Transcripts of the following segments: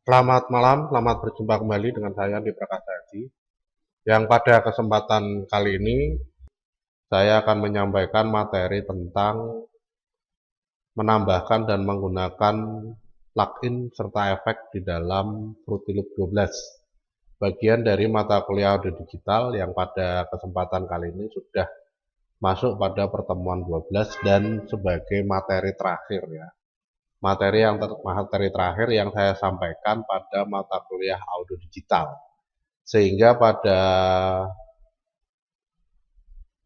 Selamat malam, selamat berjumpa kembali dengan saya di Prakasa Haji. Yang pada kesempatan kali ini saya akan menyampaikan materi tentang menambahkan dan menggunakan plugin serta efek di dalam Fruity Loop 12. Bagian dari mata kuliah audio digital yang pada kesempatan kali ini sudah masuk pada pertemuan 12 dan sebagai materi terakhir ya. Materi terakhir yang saya sampaikan pada mata kuliah audio digital. Sehingga pada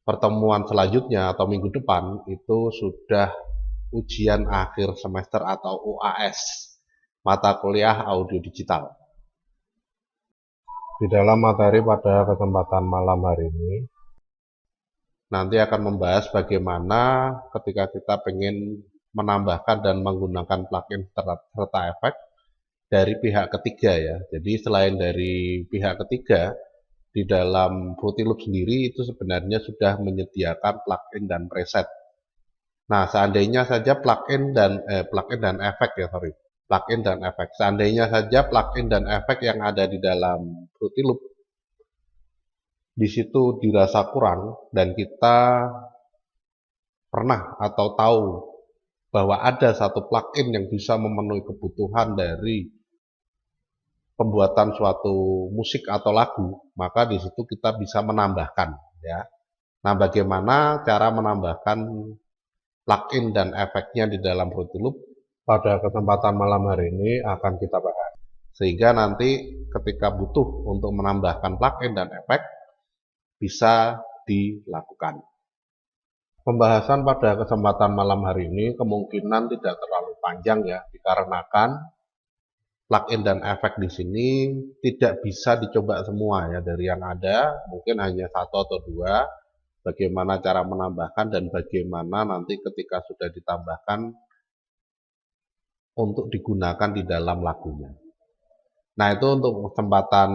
pertemuan selanjutnya atau minggu depan itu sudah ujian akhir semester atau UAS mata kuliah audio digital. Di dalam materi pada kesempatan malam hari ini nanti akan membahas bagaimana ketika kita ingin menambahkan dan menggunakan plugin serta efek dari pihak ketiga ya. Jadi selain dari pihak ketiga, di dalam Fruity Loop sendiri itu sebenarnya sudah menyediakan plugin dan preset. Nah, seandainya saja plugin dan efek ya, sorry. Plugin dan efek. Seandainya saja plugin dan efek yang ada di dalam Fruity Loop di situ dirasa kurang dan kita pernah atau tahu bahwa ada satu plugin yang bisa memenuhi kebutuhan dari pembuatan suatu musik atau lagu, maka di situ kita bisa menambahkan ya. Nah, bagaimana cara menambahkan plugin dan efeknya di dalam Fruity Loop pada kesempatan malam hari ini akan kita bahas. Sehingga nanti ketika butuh untuk menambahkan plugin dan efek bisa dilakukan. Pembahasan pada kesempatan malam hari ini kemungkinan tidak terlalu panjang ya, dikarenakan plugin dan efek di sini tidak bisa dicoba semua ya dari yang ada, mungkin hanya satu atau dua. Bagaimana cara menambahkan dan bagaimana nanti ketika sudah ditambahkan untuk digunakan di dalam lagunya. Nah, itu untuk kesempatan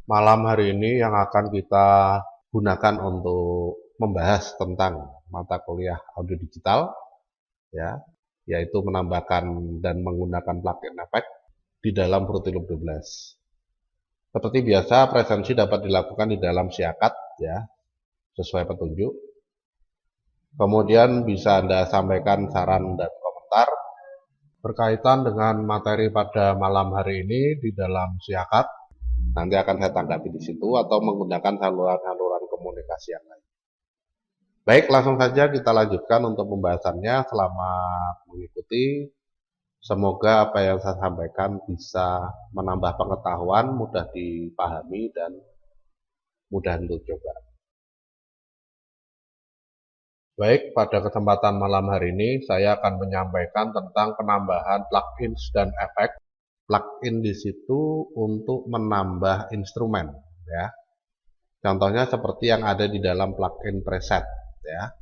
malam hari ini yang akan kita gunakan untuk membahas tentang mata kuliah audio digital ya, yaitu menambahkan dan menggunakan plugin efek di dalam Fruity Loop 12. Seperti biasa, presensi dapat dilakukan di dalam siakat ya, sesuai petunjuk. Kemudian bisa Anda sampaikan saran dan komentar berkaitan dengan materi pada malam hari ini di dalam siakat. Nanti akan saya tanggapi di situ atau menggunakan saluran-saluran komunikasi yang lain. Baik, langsung saja kita lanjutkan untuk pembahasannya. Selamat mengikuti. Semoga apa yang saya sampaikan bisa menambah pengetahuan, mudah dipahami, dan mudah untuk coba. Baik, pada kesempatan malam hari ini saya akan menyampaikan tentang penambahan plugin dan efek. Plugin di situ untuk menambah instrumen ya. Contohnya seperti yang ada di dalam plugin preset ya.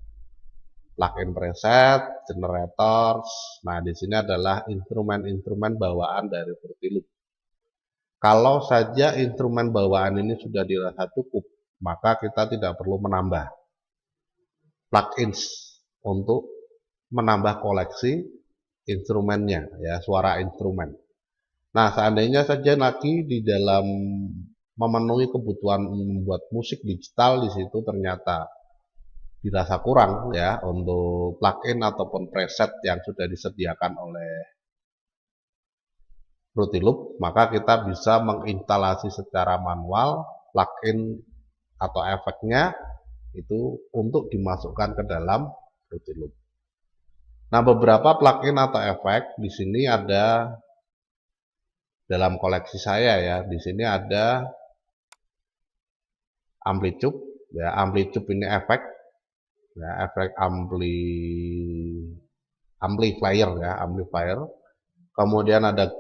Plugin preset, generators. Nah, di sini adalah instrumen-instrumen bawaan dari Fruity Loop. Kalau saja instrumen bawaan ini sudah dirasa cukup, maka kita tidak perlu menambah plugins untuk menambah koleksi instrumennya ya, suara instrumen. Nah, seandainya saja lagi di dalam memenuhi kebutuhan membuat musik digital di situ ternyata dirasa kurang ya untuk plugin ataupun preset yang sudah disediakan oleh Fruity Loop, maka kita bisa menginstalasi secara manual plugin atau efeknya itu untuk dimasukkan ke dalam Fruity Loop. Nah, beberapa plugin atau efek di sini ada dalam koleksi saya ya. Di sini ada Amplitude ya. Amplitude ini efek ya, efek amplifier ya, amplifier. Kemudian ada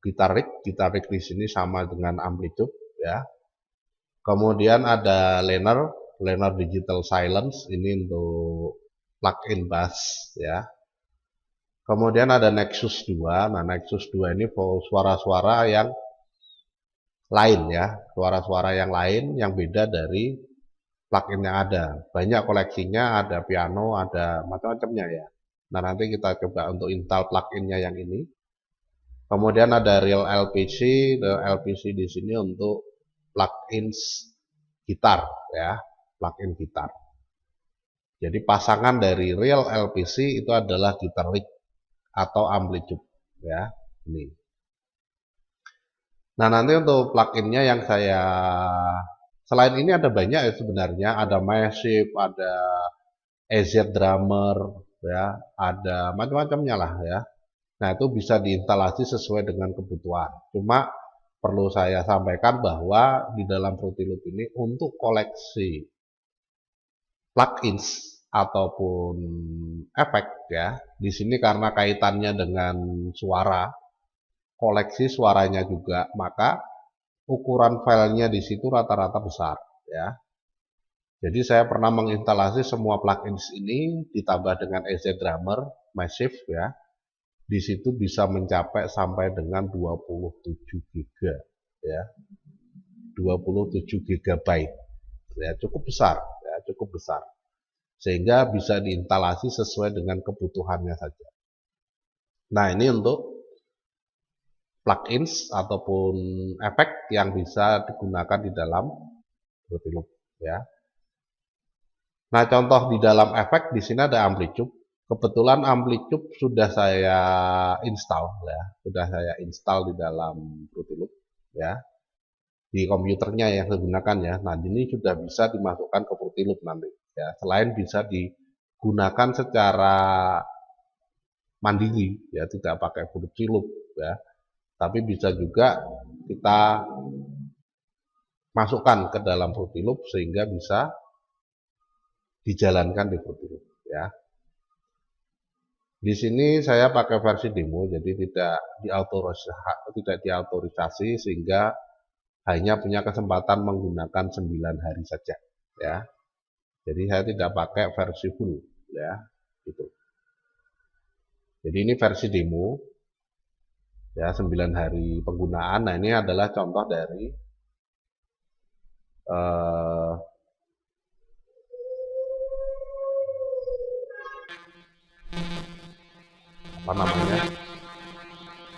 Guitar rig di sini sama dengan Amplitude ya. Kemudian ada Laner Digital Silence, ini untuk plugin bass ya. Kemudian ada Nexus 2. Nah, Nexus 2 ini suara-suara yang lain ya, suara-suara yang lain yang beda dari plugin yang ada. Banyak koleksinya, ada piano, ada macam-macamnya ya. Nah, nanti kita coba untuk install pluginnya yang ini. Kemudian ada Real LPC. Real LPC di sini untuk plugins gitar ya, plugin gitar. Jadi pasangan dari Real LPC itu adalah Guitar Rig atau Amplitude ya, ini. Nah, nanti untuk pluginnya yang selain ini ada banyak ya sebenarnya, ada Massive, ada EZ Drummer ya, ada macam-macamnya lah ya. Nah, itu bisa diinstalasi sesuai dengan kebutuhan. Cuma perlu saya sampaikan bahwa di dalam Fruity Loop ini untuk koleksi plugins ataupun efek ya, di sini karena kaitannya dengan suara, koleksi suaranya juga, maka ukuran filenya di situ rata-rata besar ya. Jadi saya pernah menginstalasi semua plugins ini ditambah dengan EZ Drummer Massive ya. Di situ bisa mencapai sampai dengan 27 GB ya. 27 GB ya, cukup besar ya, cukup besar. Sehingga bisa diinstalasi sesuai dengan kebutuhannya saja. Nah, ini untuk plugins ataupun efek yang bisa digunakan di dalam Fruity Loop ya. Nah, contoh di dalam efek di sini ada Amplitude. Kebetulan Amplitude sudah saya install ya, sudah saya install di dalam Fruity Loop ya. Di komputernya yang saya gunakan ya. Nah, ini sudah bisa dimasukkan ke Fruity Loop nanti ya. Selain bisa digunakan secara mandiri ya, tidak pakai Fruity Loop ya. Tapi bisa juga kita masukkan ke dalam Fruity Loop sehingga bisa dijalankan di Fruity Loop ya. Di sini saya pakai versi demo, jadi tidak diautorisasi sehingga hanya punya kesempatan menggunakan 9 hari saja ya. Jadi saya tidak pakai versi full ya, gitu. Jadi ini versi demo ya, 9 hari penggunaan. Nah, ini adalah contoh dari apa namanya,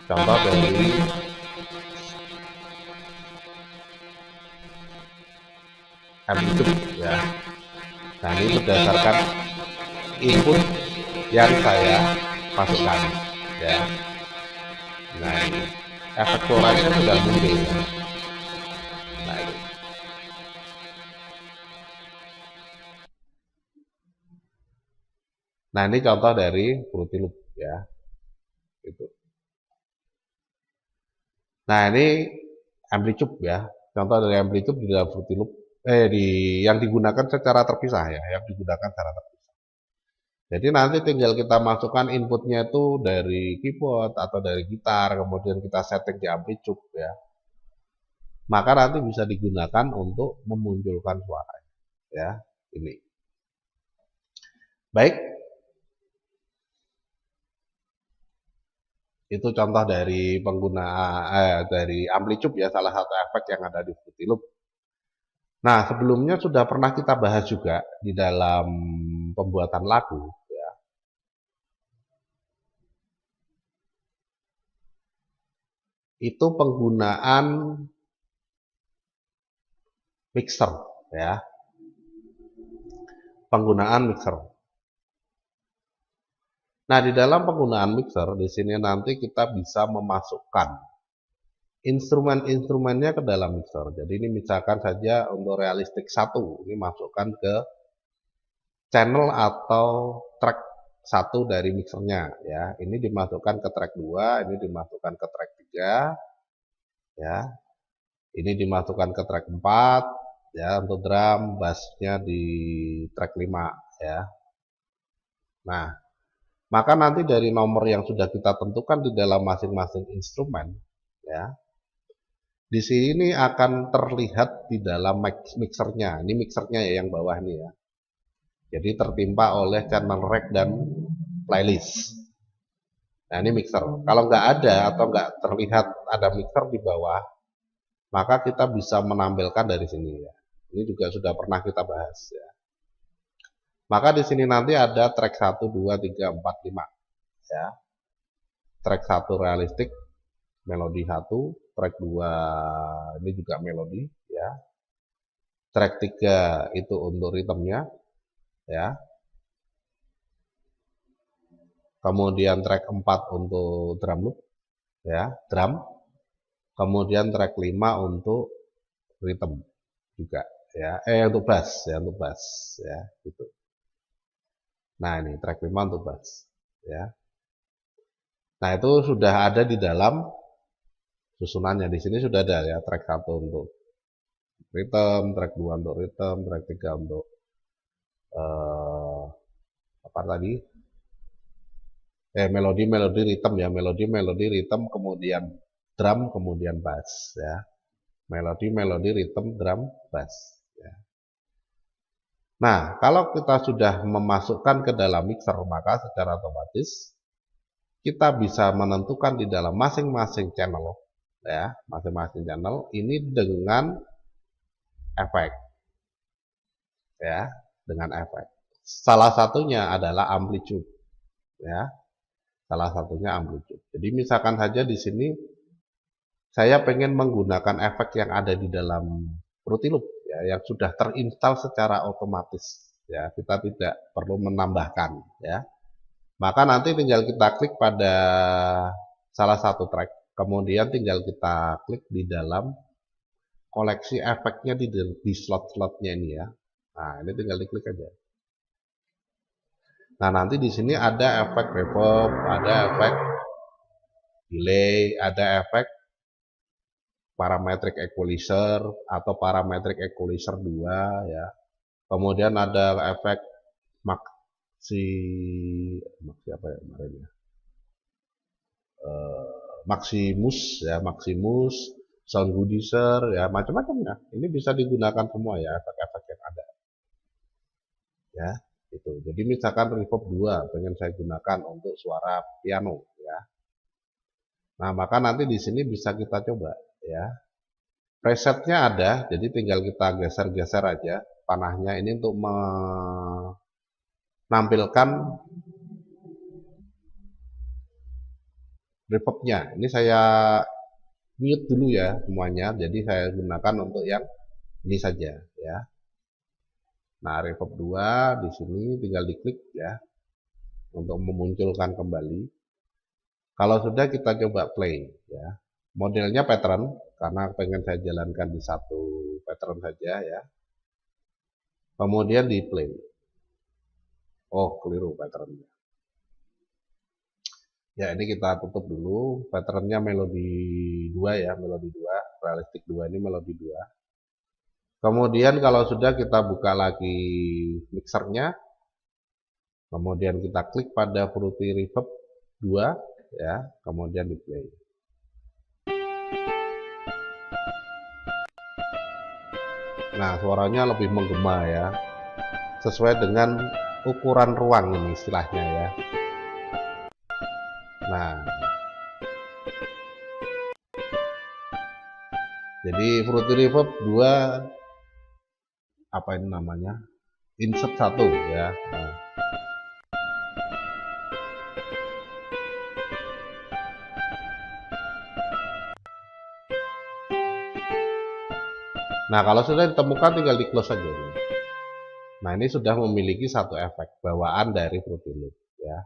contoh dari Amplitude ya. Nah, ini berdasarkan input yang saya masukkan ya. Nah, ini efek suaranya sudah muncul ya. Nah, ini. Nah, ini contoh dari Fruity Loop ya. Itu. Nah, ini Amplitude ya. Contoh dari Amplitude di dalam Fruity Loop yang digunakan secara terpisah ya, yang digunakan secara terpisah. Jadi nanti tinggal kita masukkan inputnya itu dari keyboard atau dari gitar, kemudian kita setting di Amplitude ya. Maka nanti bisa digunakan untuk memunculkan suara ya, ini. Baik. Itu contoh dari dari Amplitude ya, salah satu efek yang ada di Fruity Loop. Nah, sebelumnya sudah pernah kita bahas juga di dalam pembuatan lagu ya. Itu penggunaan mixer ya. Penggunaan mixer. Nah, di dalam penggunaan mixer di sini nanti kita bisa memasukkan instrumen-instrumennya ke dalam mixer. Jadi ini misalkan saja untuk realistik 1, ini masukkan ke channel atau track 1 dari mixernya ya. Ini dimasukkan ke track 2, ini dimasukkan ke track 3 ya. Ini dimasukkan ke track 4 ya, untuk drum, bassnya di track 5 ya. Nah, maka nanti dari nomor yang sudah kita tentukan di dalam masing-masing instrumen ya, di sini akan terlihat di dalam mixernya. Ini mixernya ya, yang bawah ini ya. Jadi tertimpa oleh channel rack dan playlist. Nah, ini mixer. Kalau nggak ada atau nggak terlihat ada mixer di bawah, maka kita bisa menampilkan dari sini ya. Ini juga sudah pernah kita bahas ya. Maka di sini nanti ada track 1, 2, 3, 4, 5 ya. Track 1 realistik, melodi 1, track 2 ini juga melodi ya. Track 3 itu untuk ritmenya ya. Kemudian track 4 untuk drum loop ya, drum. Kemudian track 5 untuk rhythm juga ya. Untuk bass ya, gitu. Nah, ini track 5 untuk bass ya. Nah, itu sudah ada di dalam susunannya. Di sini sudah ada ya, track 1 untuk rhythm, track 2 untuk rhythm, track 3 untuk apa tadi? Melodi rhythm ya, melodi rhythm, kemudian drum, kemudian bass ya. Melodi rhythm, drum, bass ya. Nah, kalau kita sudah memasukkan ke dalam mixer, maka secara otomatis kita bisa menentukan di dalam masing-masing channel ya, masing-masing channel ini dengan efek ya, dengan efek. Salah satunya adalah amplitude ya. Salah satunya amplitude. Jadi misalkan saja di sini saya pengen menggunakan efek yang ada di dalam Fruity Loop ya, yang sudah terinstal secara otomatis ya, kita tidak perlu menambahkan ya. Maka nanti tinggal kita klik pada salah satu track, kemudian tinggal kita klik di dalam koleksi efeknya di slot-slotnya ini ya. Nah, ini tinggal diklik aja. Nah, nanti di sini ada efek reverb, ada efek delay, ada efek parametric equalizer atau parametric equalizer 2 ya. Kemudian ada efek maxi apa ya kemarin ya? Maximus ya, Maximus, sound goodizer ya, macam-macam ya. Ini bisa digunakan semua ya, efek-efek yang ada. Ya, itu. Jadi misalkan reverb 2 pengen saya gunakan untuk suara piano ya. Nah, maka nanti di sini bisa kita coba ya. Presetnya ada, jadi tinggal kita geser-geser aja panahnya ini untuk menampilkan reverbnya. Ini saya mute dulu ya semuanya, jadi saya gunakan untuk yang ini saja ya. Nah, reverb 2 di sini tinggal diklik ya untuk memunculkan kembali. Kalau sudah kita coba play ya. Modelnya pattern karena pengen saya jalankan di satu pattern saja ya. Kemudian di play. Oh, keliru patternnya. Ya, ini kita tutup dulu. Patternnya melodi 2 ya, melodi 2, realistik 2 ini melodi 2. Kemudian kalau sudah kita buka lagi mixernya. Kemudian kita klik pada Fruity Reverb 2 ya, kemudian di play. Nah, suaranya lebih menggema ya. Sesuai dengan ukuran ruang ini istilahnya ya. Nah, jadi Fruity Reverb 2 apa ini namanya? Insert 1 ya. Nah, kalau sudah ditemukan tinggal di close saja. Nah, ini sudah memiliki satu efek bawaan dari Fruity Loop ya.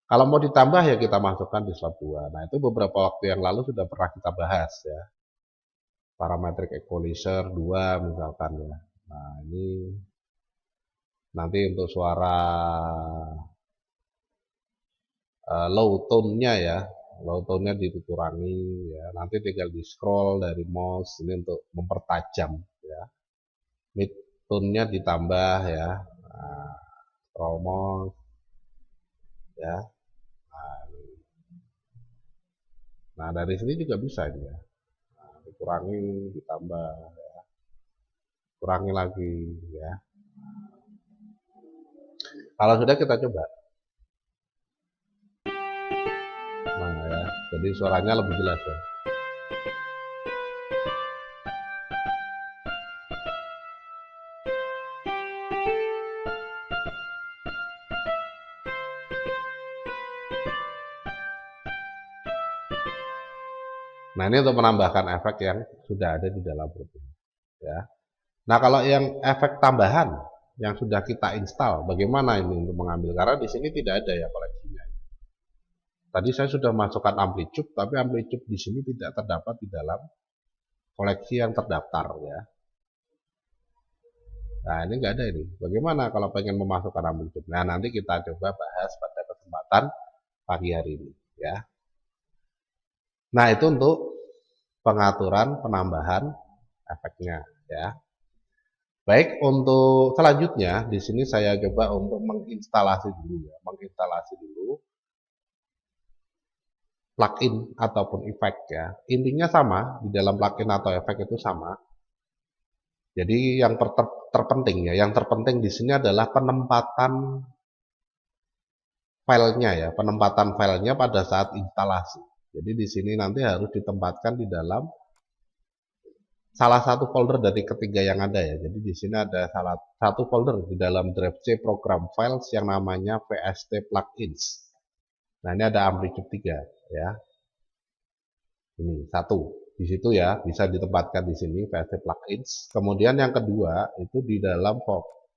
Kalau mau ditambah ya kita masukkan di slot 2. Nah, itu beberapa waktu yang lalu sudah pernah kita bahas ya. Parametric equalizer 2 misalkan ya. Nah, ini nanti untuk suara low tone-nya ya. Low tone-nya dikurangi ya. Nanti tinggal di scroll dari mouse ini untuk mempertajam ya. Mid tone-nya ditambah ya. Nah, scroll mouse ya. Nah, dari sini juga bisa ini ya. Nah, dikurangi, ditambah ya. Kurangi lagi ya. Kalau sudah kita coba. Nah, ya. Jadi suaranya lebih jelas ya. Nah, ini untuk menambahkan efek yang sudah ada di dalam Fruity Loop, ya. Nah, kalau yang efek tambahan yang sudah kita install, bagaimana ini untuk mengambil? Karena di sini tidak ada ya koleksinya. Tadi saya sudah masukkan Amplitude, tapi Amplitude di sini tidak terdapat di dalam koleksi yang terdaftar, ya. Nah, ini nggak ada ini. Bagaimana kalau pengen memasukkan Amplitude? Nah, nanti kita coba bahas pada kesempatan pagi hari ini, ya. Nah, itu untuk pengaturan penambahan efeknya, ya. Baik, untuk selanjutnya di sini saya coba untuk menginstalasi dulu ya, menginstalasi dulu plugin ataupun efek ya. Intinya sama, di dalam plugin atau efek itu sama. Jadi yang terpenting ya, yang terpenting di sini adalah penempatan filenya ya, penempatan filenya pada saat instalasi. Jadi di sini nanti harus ditempatkan di dalam salah satu folder dari ketiga yang ada ya. Jadi di sini ada salah satu folder di dalam drive C program files yang namanya VST plugins. Nah, ini ada Amplitude 3 ya. Ini satu. Di situ ya, bisa ditempatkan di sini VST plugins. Kemudian yang kedua itu di dalam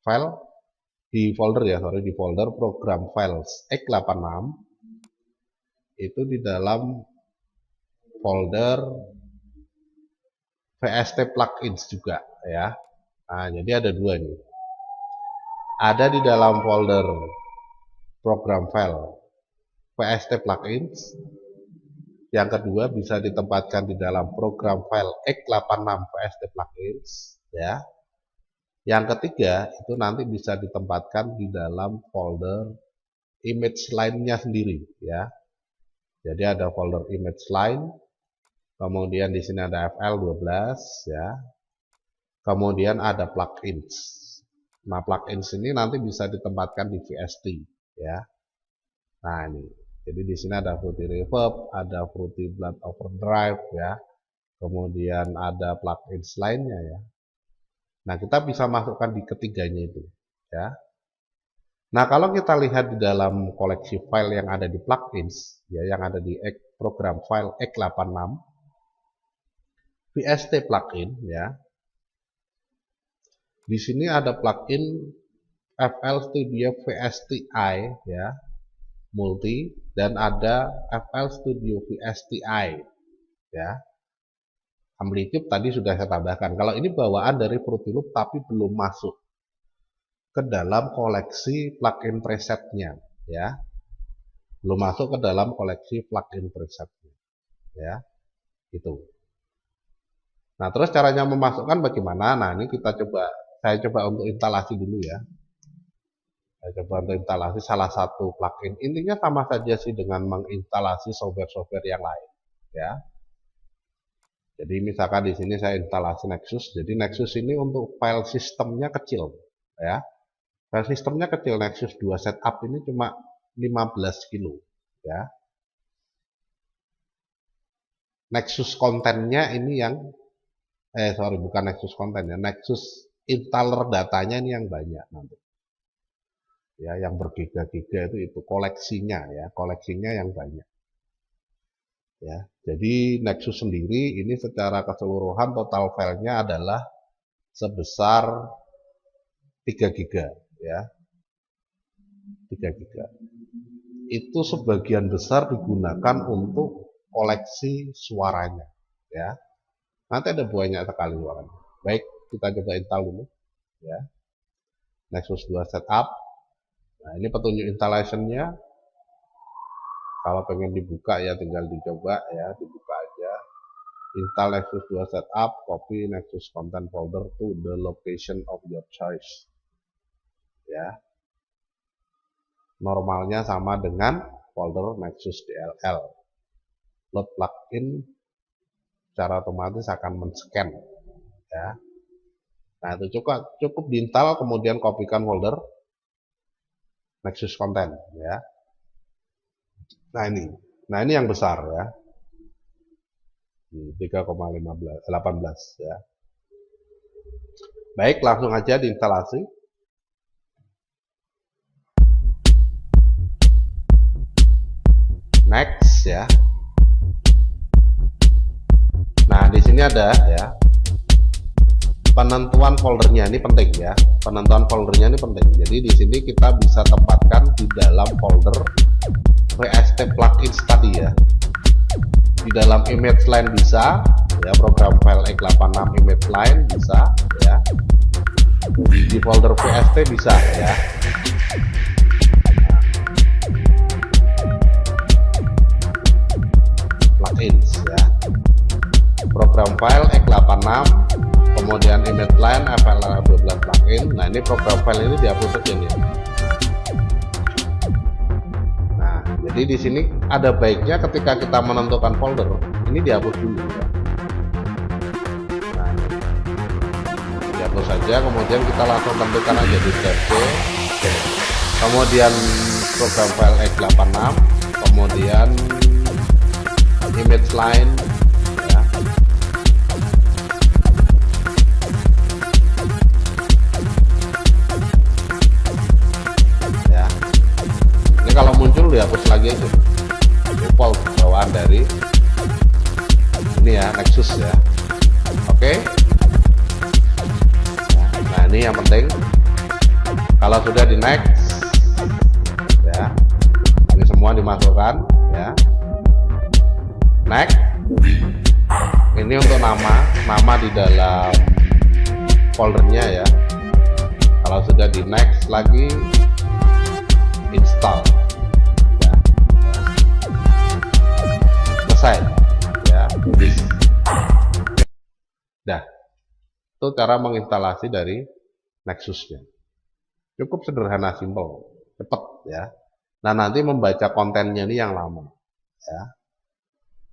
file di folder ya, sorry, di folder program files x86 itu di dalam folder VST plugins juga ya. Nah, jadi ada dua nih. Ada di dalam folder program file VST plugins. Yang kedua bisa ditempatkan di dalam program file x86 VST plugins ya. Yang ketiga itu nanti bisa ditempatkan di dalam folder image line-nya sendiri ya. Jadi ada folder image line, kemudian di sini ada FL12 ya. Kemudian ada plugins. Nah, plugins ini nanti bisa ditempatkan di VST ya. Nah, ini. Jadi di sini ada Fruity Reverb, ada Fruity Blood Overdrive ya. Kemudian ada plugins lainnya ya. Nah, kita bisa masukkan di ketiganya itu ya. Nah, kalau kita lihat di dalam koleksi file yang ada di plugins ya, yang ada di program file x86 VST plugin ya. Di sini ada plugin FL Studio VSTi ya, multi, dan ada FL Studio VSTi ya. Amplitude tadi sudah saya tambahkan. Kalau ini bawaan dari Fruity Loop tapi belum masuk ke dalam koleksi plugin presetnya ya. Belum masuk ke dalam koleksi plugin presetnya ya. Itu. Nah, terus caranya memasukkan bagaimana? Nah, ini saya coba untuk instalasi dulu ya. Saya coba untuk instalasi salah satu plugin. Intinya sama saja sih dengan menginstalasi software-software yang lain ya. Jadi misalkan di sini saya instalasi Nexus. Jadi Nexus ini untuk file sistemnya kecil ya. File sistemnya kecil, Nexus 2 setup ini cuma 15 kilo ya. Nexus kontennya ini yang bukan Nexus konten ya, Nexus installer datanya ini yang banyak nanti. Ya, yang bergiga-giga itu koleksinya ya, koleksinya yang banyak. Ya, jadi Nexus sendiri ini secara keseluruhan total filenya adalah sebesar 3 giga ya. 3 giga. Itu sebagian besar digunakan untuk koleksi suaranya ya. Nanti ada banyak sekali suaranya. Baik, kita coba install dulu ya. Nexus 2 setup. Nah, ini petunjuk installation-nya. Kalau pengen dibuka ya tinggal dicoba ya, dibuka aja. Install Nexus 2 setup, copy Nexus content folder to the location of your choice. Ya. Normalnya sama dengan folder Nexus DLL. Load plugin secara otomatis akan men-scan ya. Nah, itu cukup diinstal kemudian kopikan folder Nexus content ya. Nah, ini yang besar ya. 3,18 ya. Baik, langsung aja diinstalasi. Next ya. di sini ada ya penentuan foldernya, ini penting ya. Penentuan foldernya ini penting. Jadi di sini kita bisa tempatkan di dalam folder VST plugins tadi ya. Di dalam image line bisa ya, program file x86 image line bisa ya. Di folder VST bisa ya. Plugins ya. Program file x86 kemudian image line FL12 plugin. Nah, ini program file ini dihapus aja nih. Nah, jadi di sini ada baiknya ketika kita menentukan folder ini dihapus dulu ya. Nah, dihapus saja, kemudian kita langsung tentukan aja di tab C, kemudian program file x86, kemudian image line ya. Ya, ini kalau muncul dihapus lagi aja, default bawaan dari ini ya, Nexus ya. Oke. Nah, ini yang penting kalau sudah di next ya, ini semua dimasukkan ya. Next, ini untuk nama di dalam foldernya ya. Kalau sudah di next lagi, install ya. Selesai ya. Dah, itu cara menginstalasi dari Nexusnya. Cukup sederhana, simple, cepet ya. Nah, nanti membaca kontennya ini yang lama ya.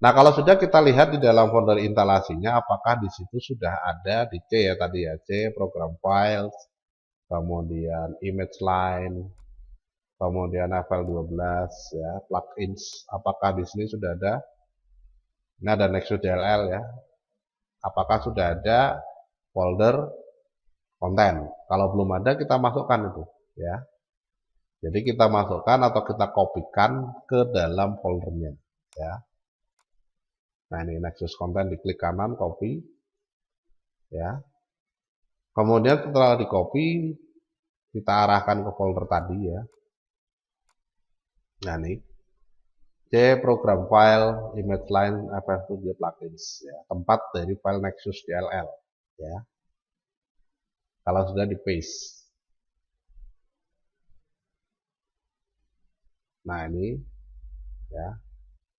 Nah, kalau sudah kita lihat di dalam folder instalasinya, apakah di situ sudah ada di C ya tadi ya, C program files, kemudian image line, kemudian FL12 ya, plugins. Apakah di sini sudah ada? Ini ada Nexus DLL ya. Apakah sudah ada folder konten? Kalau belum ada, kita masukkan itu ya. Jadi kita masukkan atau kita kopikan ke dalam foldernya ya. Nah, ini Nexus konten, diklik kanan, copy ya. Kemudian setelah di copy, kita arahkan ke folder tadi ya. Nah, ini C program file image line FL Studio plugins ya, tempat dari file Nexus DLL ya. Kalau sudah di paste. Nah, ini ya.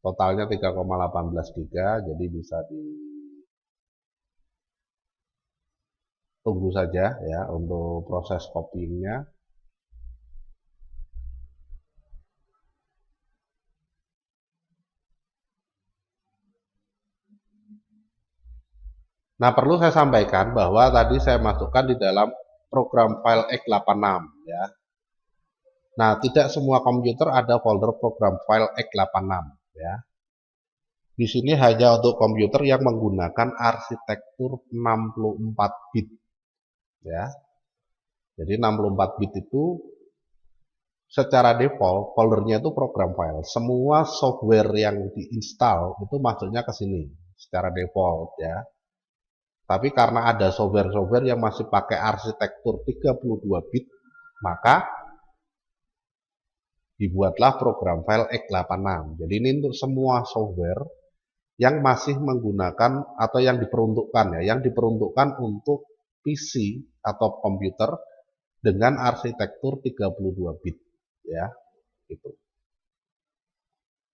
Totalnya 3,18 GB, jadi bisa ditunggu saja ya untuk proses copyingnya. Nah, perlu saya sampaikan bahwa tadi saya masukkan di dalam program file x86 ya. Nah, tidak semua komputer ada folder program file x86 ya. Di sini hanya untuk komputer yang menggunakan arsitektur 64 bit ya. Jadi 64 bit itu secara default foldernya itu program file. Semua software yang diinstal itu masuknya ke sini secara default ya. Tapi karena ada software-software yang masih pakai arsitektur 32 bit, maka dibuatlah program file x86. Jadi ini untuk semua software yang masih menggunakan atau yang diperuntukkan ya, yang diperuntukkan untuk PC atau komputer dengan arsitektur 32 bit ya, gitu.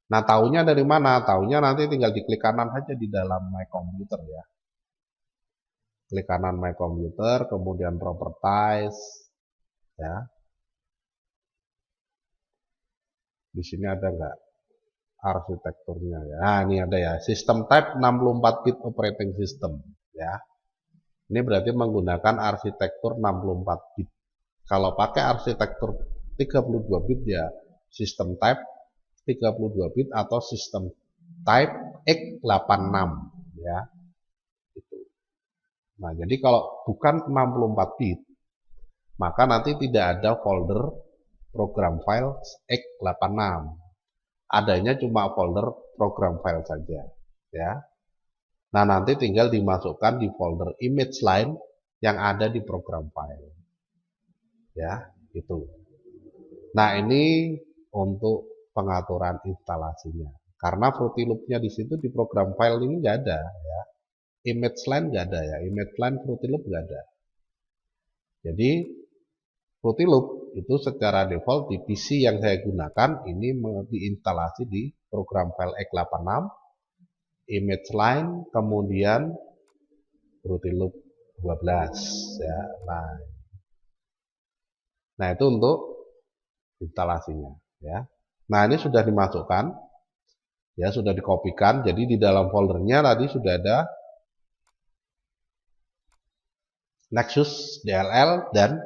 Nah, taunya dari mana? Taunya nanti tinggal diklik kanan saja di dalam My Computer ya. Klik kanan My Computer, kemudian Properties ya. Di sini ada nggak arsitekturnya ya? Nah, ini ada ya, System Type 64 bit Operating System ya. Ini berarti menggunakan arsitektur 64 bit. Kalau pakai arsitektur 32 bit ya System Type 32 bit atau System Type x86 ya. Gitu. Nah, jadi kalau bukan 64 bit, maka nanti tidak ada folder program file x86. Adanya cuma folder program file saja ya. Nah, nanti tinggal dimasukkan di folder image line yang ada di program file. Ya, itu. Nah, ini untuk pengaturan instalasinya. Karena Fruity Loop-nya di situ di program file ini nggak ada, ya. Image line nggak ada ya, image line Fruity Loop nggak ada. Jadi Fruity Loop itu secara default di PC yang saya gunakan ini diinstalasi di program file x86, image line, kemudian Fruity Loop 12 ya. Nah itu untuk instalasinya ya. Nah ini sudah dimasukkan ya, sudah dikopikan. Jadi di dalam foldernya tadi sudah ada Nexus DLL dan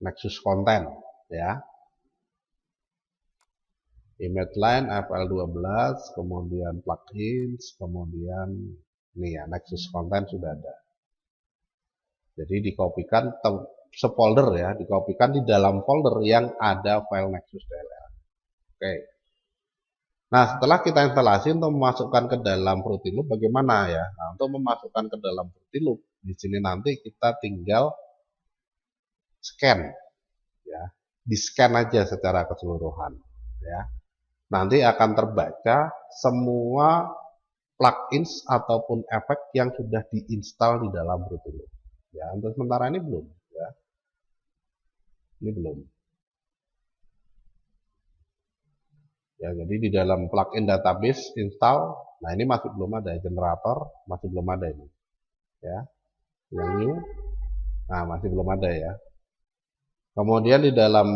Nexus Content ya. Image line FL12, kemudian plugins, kemudian ini ya Nexus Content sudah ada. Jadi dikopikan sefolder ya, dikopikan di dalam folder yang ada file Nexus DLL. Oke. Nah, setelah kita instalasi untuk memasukkan ke dalam Fruity Loop bagaimana ya? Nah, untuk memasukkan ke dalam Fruity Loop di sini nanti kita tinggal scan ya. Di-scan aja secara keseluruhan ya. Nanti akan terbaca semua plugins ataupun efek yang sudah diinstal di dalam Fruity Loop. Ya, untuk sementara ini belum ya. Ini belum. Ya, jadi di dalam plugin database install, nah ini masih belum ada, generator masih belum ada ini. Ya. Yang new, nah masih belum ada ya. Kemudian di dalam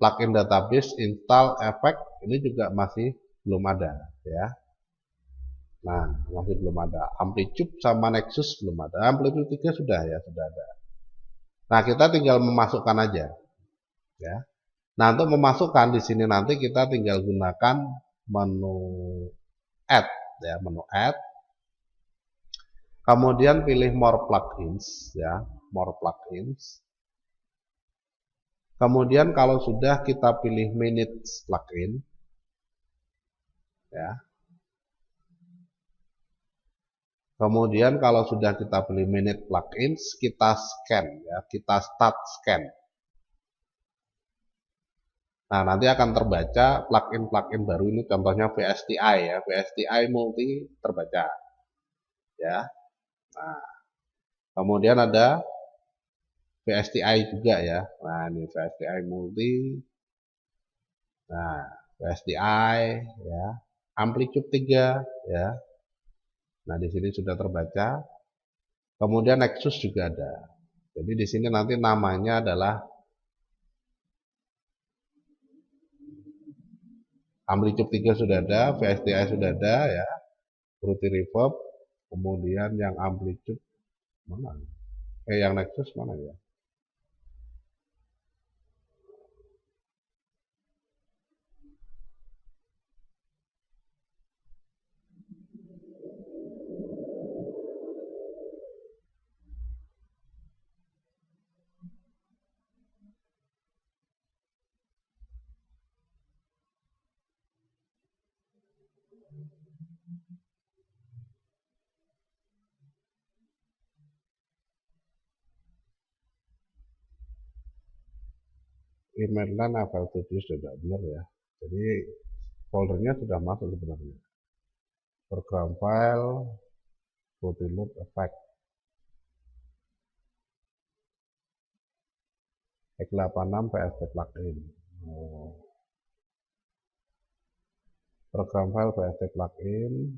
plugin database install efek ini juga masih belum ada ya. Nah, masih belum ada. Amplitude sama Nexus belum ada. Amplitude 3 sudah ya, sudah ada. Nah, kita tinggal memasukkan aja ya. Nah, untuk memasukkan di sini nanti kita tinggal gunakan menu add ya, menu add. Kemudian pilih more plugins ya, more plugins. Kemudian kalau sudah kita pilih manage plugin ya. Kemudian kalau sudah kita pilih manage plugins, kita scan ya, kita start scan. Nah, nanti akan terbaca plugin-plugin baru ini, contohnya VSTI ya, VSTI multi terbaca. Ya. Nah, kemudian ada VSTI juga ya. Nah, ini VSTI multi. Nah, VSTI ya, Amplitude 3 ya. Nah, di sini sudah terbaca. Kemudian Nexus juga ada. Jadi di sini nanti namanya adalah Amplitude 3 sudah ada, VSTI sudah ada ya, Fruity Reverb, kemudian yang Amplitude mana? Yang Nexus mana ya? Email Apple Studio sudah benar ya. Jadi foldernya sudah masuk sebenarnya. Program file, Fruity Loop Effect, x86 PST plugin. Program file PST plugin.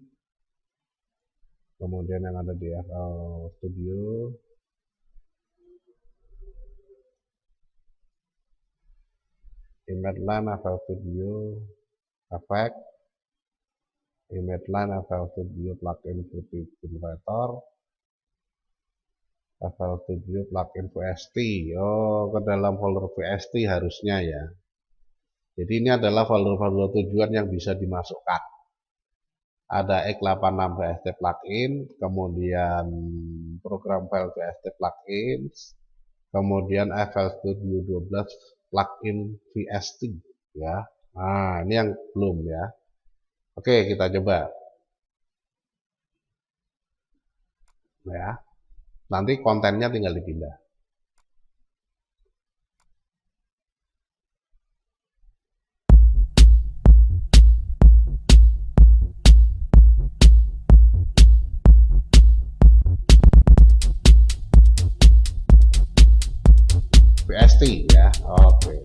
Kemudian yang ada di FL Studio. Image line FL Studio Effect, Image line FL Studio plugin Fruity Generator, FL Studio plugin VST. Oh, ke dalam folder VST harusnya ya. Jadi ini adalah folder-folder tujuan yang bisa dimasukkan. Ada x86 VST plugin, kemudian program file VST plugins, kemudian FL Studio 12 plugin VST ya. Nah, ini yang belum ya. Oke, kita coba. ya. Nanti kontennya tinggal dipindah. VST ya. Oke.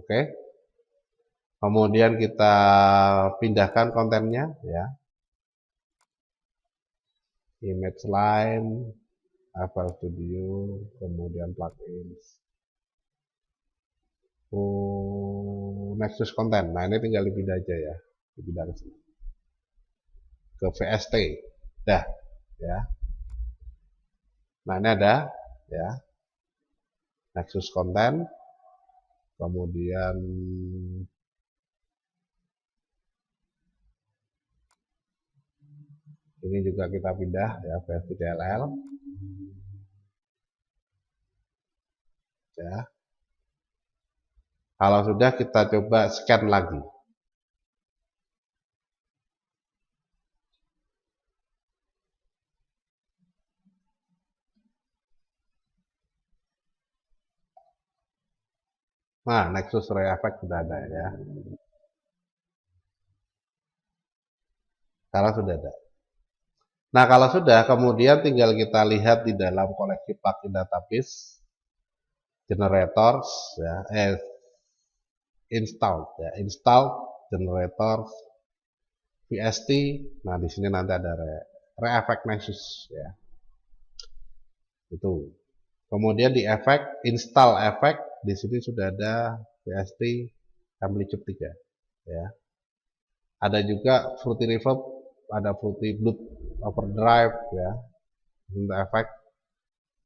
Oke. Kemudian kita pindahkan kontennya ya. Image line, FL Studio, kemudian plugins. Nexus content. Nah, ini tinggal dipindah aja ya. Dipindah ke sini. Ke VST. Dah, ya. Nah, ini ada ya. Nexus content. Kemudian ini juga kita pindah ya, VST DLL. Ya. Kalau sudah, kita coba scan lagi. Nah, Nexus Ray Effect sudah ada ya. Sekarang sudah ada. Nah, kalau sudah, kemudian tinggal kita lihat di dalam koleksi plugin database, generators, ya, installed generators, VST. Nah, di sini nanti ada Ray Effect Nexus, ya. Itu. Kemudian di effect, install effect, di sini sudah ada VST Amplitude 3, ya. Ada juga Fruity Reverb, ada Fruity Blood Overdrive, ya, untuk effect.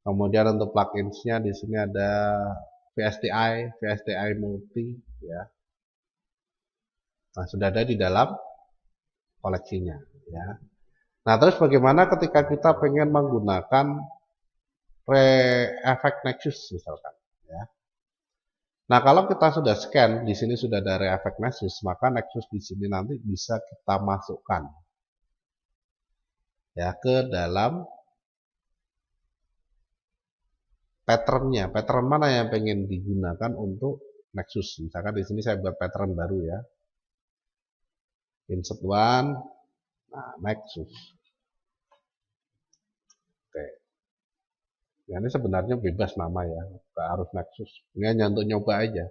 Kemudian untuk pluginsnya di sini ada VSTi Multi, ya. Nah, sudah ada di dalam koleksinya, ya. Nah, terus bagaimana ketika kita pengen menggunakan Effect Nexus misalkan, ya. Nah, kalau kita sudah scan, di sini sudah ada Effect Nexus, maka Nexus di sini nanti bisa kita masukkan ya ke dalam patternnya. Pattern mana yang pengen digunakan untuk Nexus? Misalkan di sini saya buat pattern baru ya. Insert one, nah Nexus. Oke. Ya, ini sebenarnya bebas nama ya, nggak harus Nexus. Ini hanya untuk nyoba aja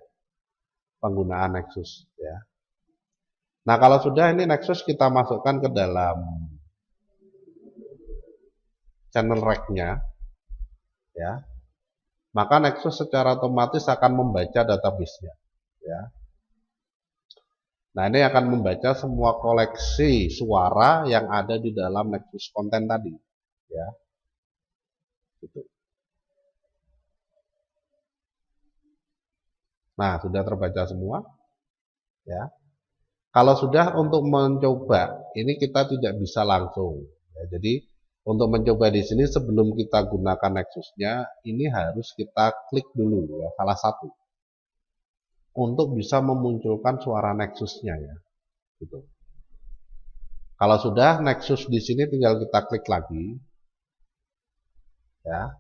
penggunaan Nexus ya. Nah, kalau sudah ini Nexus kita masukkan ke dalam channel rack-nya ya. Maka Nexus secara otomatis akan membaca database-nya ya. Nah, ini akan membaca semua koleksi suara yang ada di dalam Nexus konten tadi ya. Gitu. Nah, sudah terbaca semua ya. Kalau sudah, untuk mencoba ini kita tidak bisa langsung ya. Jadi untuk mencoba di sini sebelum kita gunakan Nexusnya, ini harus kita klik dulu ya, salah satu untuk bisa memunculkan suara Nexusnya ya. Gitu. Kalau sudah Nexus di sini tinggal kita klik lagi ya.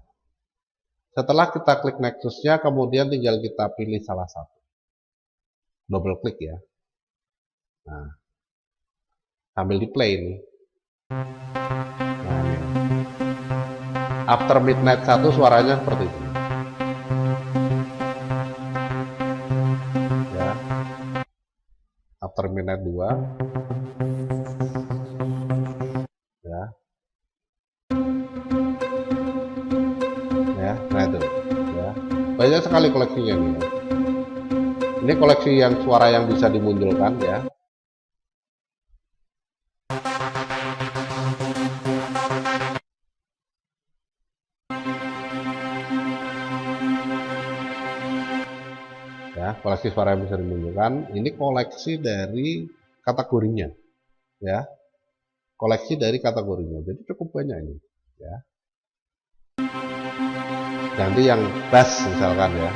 Setelah kita klik Nexusnya, kemudian tinggal kita pilih salah satu, double klik ya. Nah, sambil di play ini. Nah, ini. After Midnight 1 suaranya seperti ini ya. After Midnight 2 ya. Ya, nah itu ya. Banyak sekali koleksinya nih ya. Ini koleksi yang suara yang bisa dimunculkan ya. Ya, koleksi suara yang bisa dimunculkan. Ini koleksi dari kategorinya ya. Koleksi dari kategorinya. Jadi cukup banyak ini ya. Ganti yang bass misalkan ya.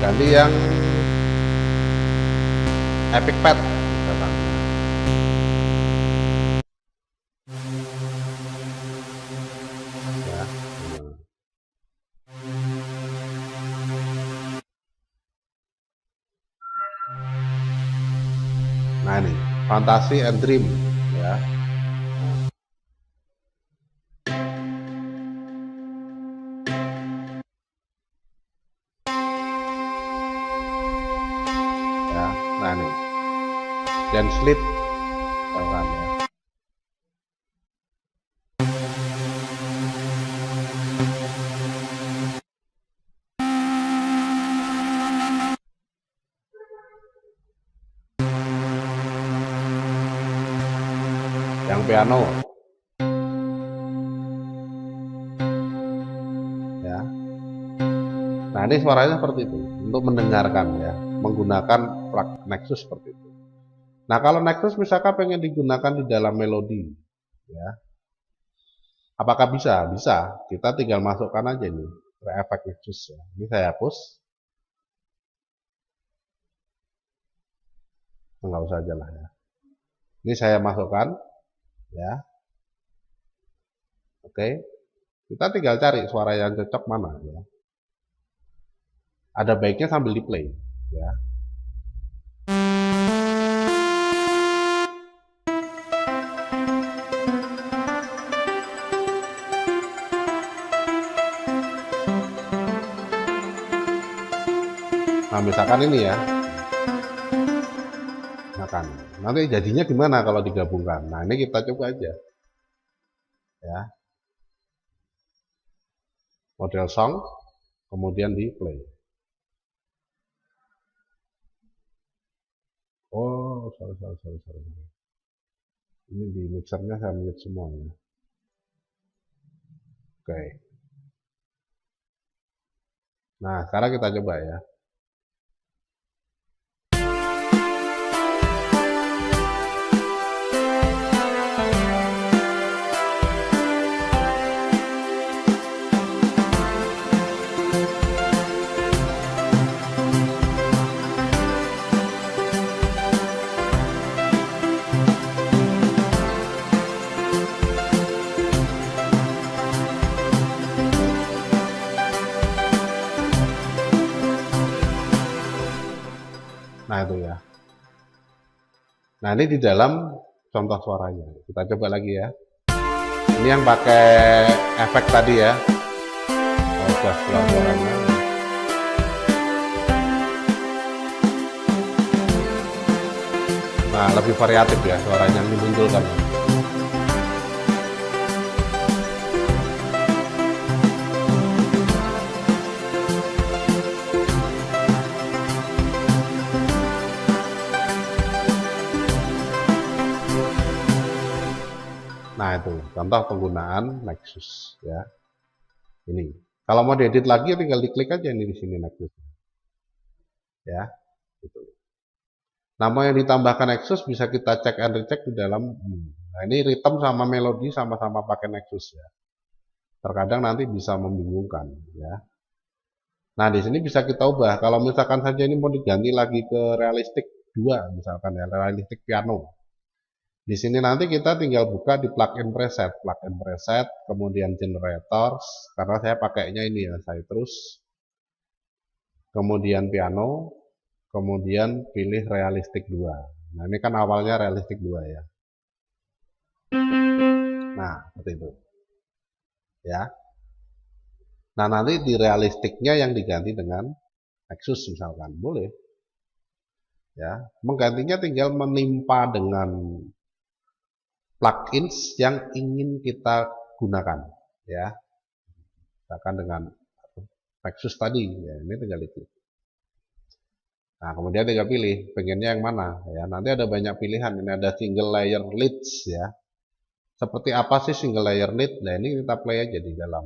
Ganti yang epic pad misalkan. Ya. Nah ini Fantasy and Dream ya. Ya, nah ini dan Sleep misalkan ya. Yang piano ya. Nah ini suaranya seperti itu untuk mendengarkan ya, menggunakan plug Nexus seperti itu. Nah kalau Nexus misalkan pengen digunakan di dalam melodi ya, apakah bisa? Bisa, kita tinggal masukkan aja nih efek Nexus ya. Ini saya hapus, nggak usah aja lah ya. Ini saya masukkan ya. Oke, kita tinggal cari suara yang cocok mana ya. Ada baiknya sambil di play ya. Nah misalkan ini ya, misalkan nanti jadinya gimana kalau digabungkan. Nah ini kita coba aja ya, model song kemudian di play. Oh sorry. Ini di mixernya saya mute semua ya. Oke, nah sekarang kita coba ya. Nah itu ya. Nah ini di dalam contoh suaranya. Kita coba lagi ya. Ini yang pakai efek tadi ya. Oh, udah keluar suaranya. Nah lebih variatif ya suaranya yang dimunculkan. Nah itu contoh penggunaan Nexus ya. Ini kalau mau diedit lagi tinggal diklik aja ini di sini Nexus ya. Gitu. Nah mau yang ditambahkan Nexus bisa kita cek and recheck di dalam. Nah ini rhythm sama melodi sama-sama pakai Nexus ya. Terkadang nanti bisa membingungkan ya. Nah di sini bisa kita ubah. Kalau misalkan saja ini mau diganti lagi ke realistik 2 misalkan ya, realistik piano. Di sini nanti kita tinggal buka di plugin preset, kemudian generators, karena saya pakainya ini ya, saya terus, kemudian piano, kemudian pilih realistik 2. Nah ini kan awalnya realistik 2 ya. Nah seperti itu ya. Nah nanti di realistiknya yang diganti dengan Nexus misalkan, boleh ya. Menggantinya tinggal menimpa dengan plugins yang ingin kita gunakan ya, misalkan dengan Nexus tadi ya, ini tinggal itu. Nah kemudian tinggal pilih pengennya yang mana ya. Nanti ada banyak pilihan, ini ada single layer leads ya. Seperti apa sih single layer lead? Nah ini kita play aja di dalam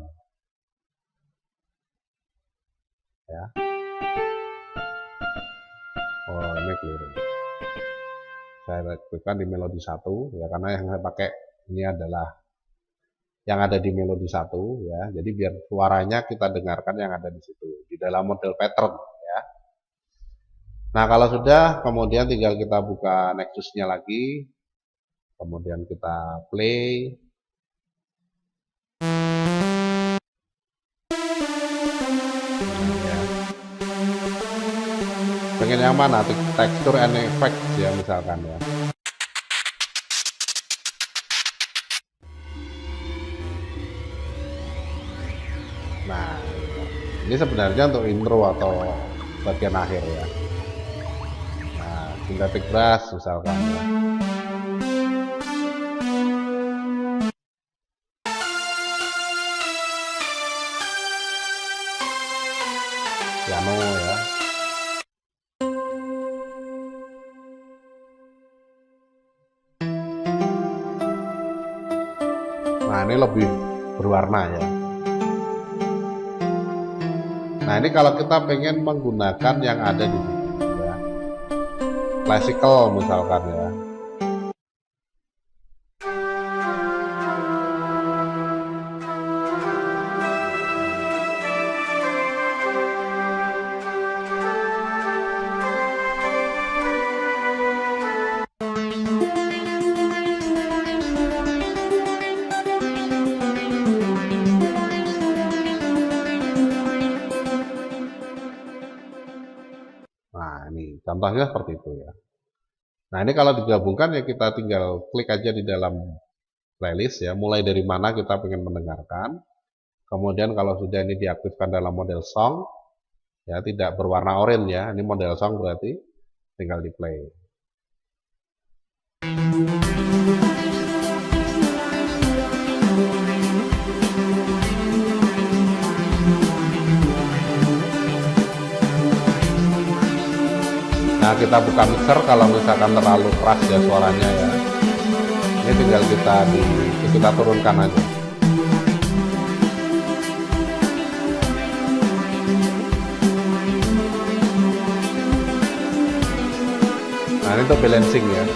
ya. Oh, ini keliru. Saya aktifkan di melodi 1 ya, karena yang saya pakai ini adalah yang ada di melodi 1 ya. Jadi biar suaranya kita dengarkan yang ada di situ di dalam model pattern ya. Nah, kalau sudah, kemudian tinggal kita buka Nexus-nya lagi. Kemudian kita play. Ya. Pengen yang mana? Tekstur and effect ya misalkan ya. Nah, ini sebenarnya untuk intro atau bagian akhir ya. Nah, synthetic brush misalkan ya. Piano ya. Nah, ini lebih berwarna ya. Nah, ini kalau kita pengen menggunakan yang ada di sini ya. Classical misalkan ya. Nah, ini contohnya seperti itu ya. Nah, ini kalau digabungkan ya kita tinggal klik aja di dalam playlist ya, mulai dari mana kita pengen mendengarkan. Kemudian kalau sudah ini diaktifkan dalam model song, ya tidak berwarna oranye ya, ini model song berarti tinggal di play. Nah, kita buka mixer kalau misalkan terlalu keras ya suaranya ya. Ini tinggal kita turunkan aja. Nah, ini untuk balancing ya.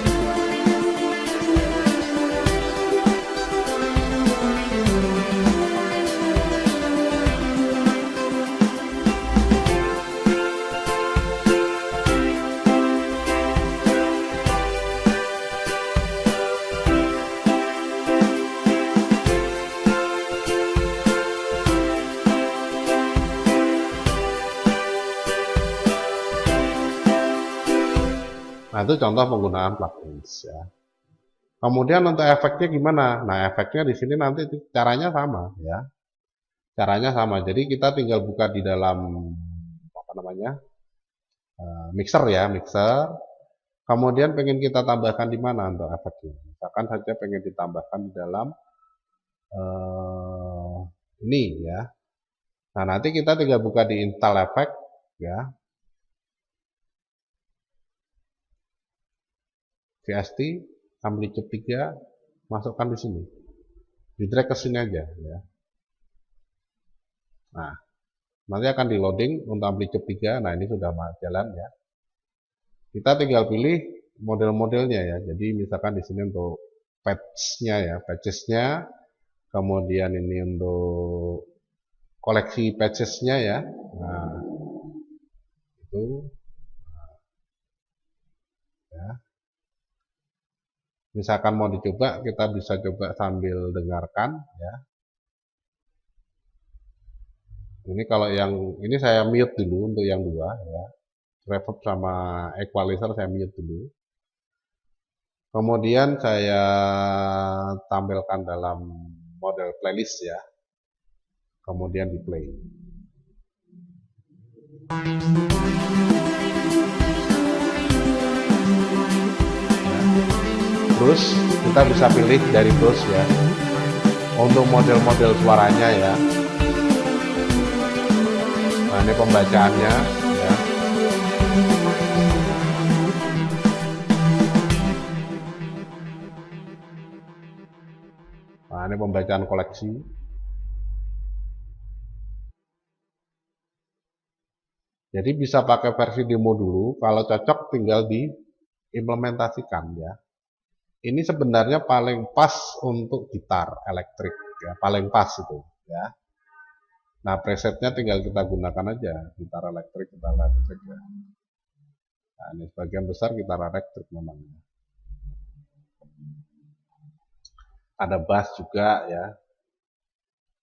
Nah, itu contoh penggunaan plugins ya. Kemudian untuk efeknya gimana? Nah, efeknya di sini nanti caranya sama ya. Caranya sama. Jadi kita tinggal buka di dalam apa namanya? Mixer ya, mixer. Kemudian pengen kita tambahkan di mana untuk efeknya? Misalkan saja pengen ditambahkan di dalam ini ya. Nah, nanti kita tinggal buka di install effect ya. VST, amplitude 3, masukkan di sini. Di drag ke sini aja ya. Nah, nanti akan di loading untuk amplitude 3. Nah, ini sudah jalan ya. Kita tinggal pilih model-modelnya ya. Jadi misalkan di sini untuk patch-nya ya, patches-nya. Kemudian ini untuk koleksi patches-nya ya. Nah, itu ya. Misalkan mau dicoba, kita bisa coba sambil dengarkan ya. Ini kalau yang ini saya mute dulu untuk yang dua ya. Reverb sama equalizer saya mute dulu. Kemudian saya tampilkan dalam model playlist ya. Kemudian di play. Terus kita bisa pilih dari terus ya. Untuk model-model suaranya ya. Nah, ini pembacaannya ya. Nah, ini pembacaan koleksi. Jadi bisa pakai versi demo dulu, kalau cocok tinggal diimplementasikan ya. Ini sebenarnya paling pas untuk gitar elektrik ya, paling pas itu ya. Nah, presetnya tinggal kita gunakan aja, gitar elektrik ya. Nah, ini sebagian besar gitar elektrik memang. Ada bass juga ya.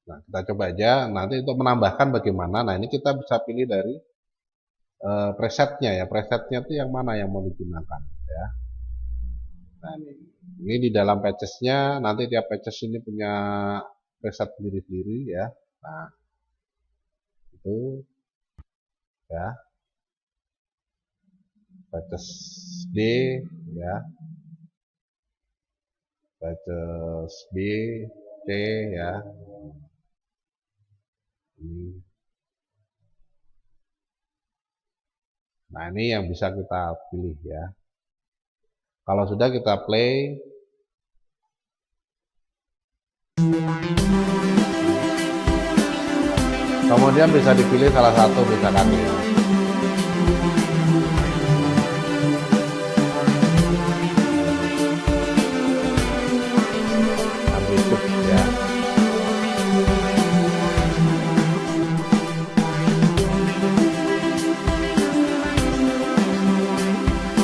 Nah, kita coba aja nanti untuk menambahkan bagaimana. Nah, ini kita bisa pilih dari presetnya ya. Presetnya itu yang mana yang mau digunakan ya. Nah, ini di dalam patches-nya, nanti tiap patches ini punya preset sendiri-sendiri ya. Nah, itu ya. Patches D ya. Patches B, C ya. Nah, ini yang bisa kita pilih ya. Kalau sudah kita play. Kemudian bisa dipilih salah satu misalkan ya. Amplitude ya.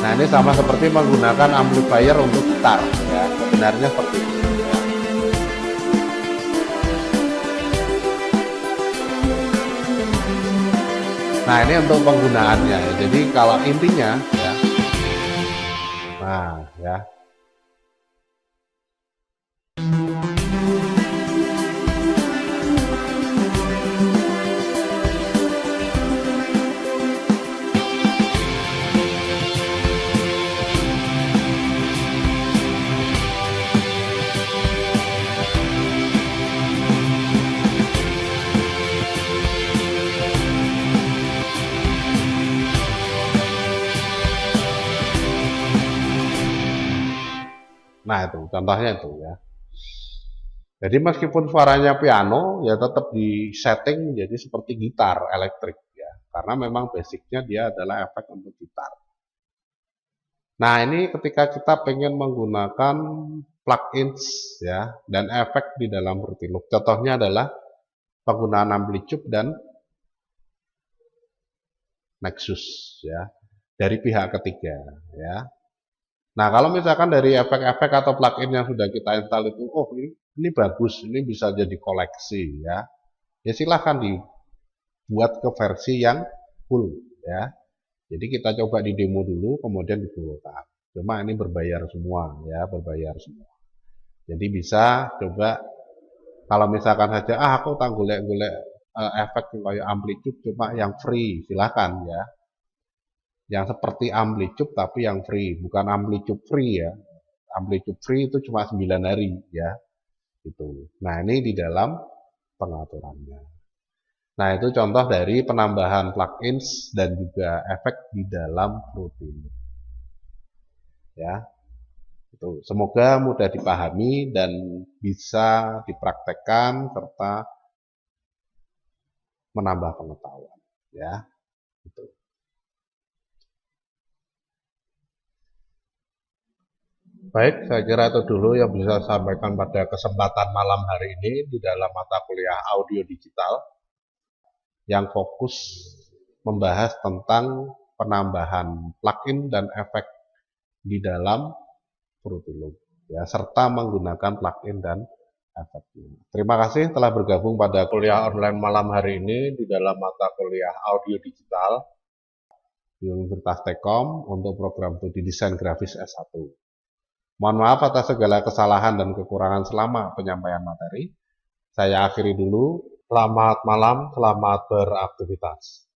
Nah, ini sama seperti menggunakan amplifier untuk gitar ya. Sebenarnya seperti itu. Ya. Nah, ini untuk penggunaannya. Jadi kalau intinya ya. Nah, ya. Nah, itu contohnya itu ya. Jadi meskipun suaranya piano, ya tetap di setting menjadi seperti gitar elektrik ya. Karena memang basicnya dia adalah efek untuk gitar. Nah, ini ketika kita pengen menggunakan plugins ya dan efek di dalam Fruity Loop. Contohnya adalah penggunaan Amplitude dan Nexus ya dari pihak ketiga ya. Nah, kalau misalkan dari efek-efek atau plugin yang sudah kita install itu, oh ini bagus, ini bisa jadi koleksi ya. Ya silahkan dibuat ke versi yang full ya. Jadi kita coba di demo dulu, kemudian dibuka. Cuma ini berbayar semua ya, berbayar semua. Jadi bisa coba kalau misalkan saja, aku tak golek-golek efek kayak Amplitude cuma yang free, silahkan ya. Yang seperti Amplitude tapi yang free, bukan Amplitude free ya. Amplitude free itu cuma 9 hari ya. Itu. Nah, ini di dalam pengaturannya. Nah, itu contoh dari penambahan plugins dan juga efek di dalam Fruity Loop. Ya. Itu. Semoga mudah dipahami dan bisa dipraktekkan serta menambah pengetahuan ya. Itu. Baik, saya kira itu dulu yang bisa saya sampaikan pada kesempatan malam hari ini di dalam mata kuliah audio digital yang fokus membahas tentang penambahan plugin dan efek di dalam Fruity Loop ya, serta menggunakan plugin dan efeknya. Terima kasih telah bergabung pada kuliah online malam hari ini di dalam mata kuliah audio digital di Universitas Telkom untuk program studi desain grafis S1. Mohon maaf atas segala kesalahan dan kekurangan selama penyampaian materi. Saya akhiri dulu. Selamat malam, selamat beraktivitas.